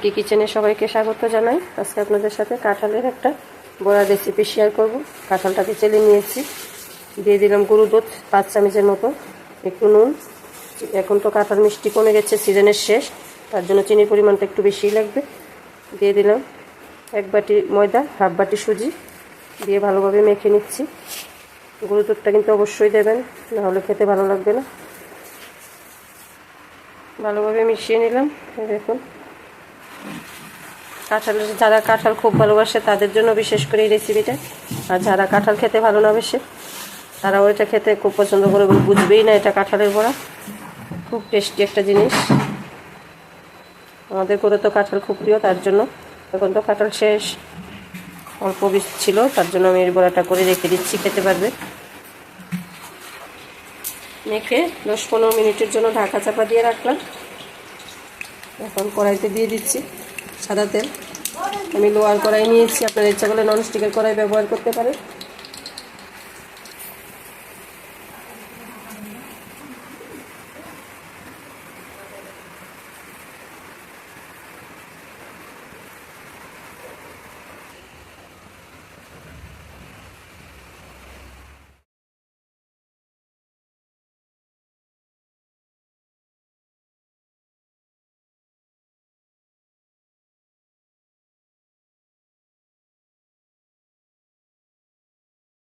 পিঙ্কি কিচেনে সবাইকে স্বাগত জানাই। আজকে আপনাদের সাথে কাঁঠালের একটা বড়া রেসিপি শেয়ার করব। কাঁঠালটাকে চেলে নিয়েছি, দিয়ে দিলাম গরুর দুধ 5 চামচের মতো, একটু নুন। এখন তো কাঁঠাল মিষ্টি কমে গেছে, সিজনের শেষ, তার জন্য চিনির পরিমাণটা একটু বেশিই লাগবে। দিয়ে দিলাম 1 বাটি ময়দা, 1/2 বাটি সুজি দিয়ে ভালোভাবে মেখে নিচ্ছি। গরুর দুধটা কিন্তু অবশ্যই দেবেন, নাহলে খেতে ভালো লাগবে না। ভালোভাবে মিশিয়ে নিলাম। দেখুন, যারা কাঁঠাল খুব ভালোবাসে তাদের জন্য বিশেষ করে এই রেসিপিটা, আর যারা কাঁঠাল খেতে ভালো না বাসে তারাও এটা খেতে খুব পছন্দ করে, বুঝবেই না এটা কাঁঠালের বড়া। খুব টেস্টি একটা জিনিস। আমাদের করে তো কাঁঠাল খুব প্রিয়, তার জন্য। এখন তো কাঁঠাল শেষ, অল্প বীজ ছিল, তার জন্য আমি এই বড়াটা করে রেখে দিচ্ছি, খেতে পারবে। মেখে 10-15 মিনিটের জন্য ঢাকা চাপা দিয়ে রাখলাম। এখন কড়াইতে দিয়ে দিচ্ছি সাদা তেল। আমি লোয়ার কড়াই নিয়েছি, আপনারা ইচ্ছা করলে ননস্টিকের কড়াই ব্যবহার করতে পারেন।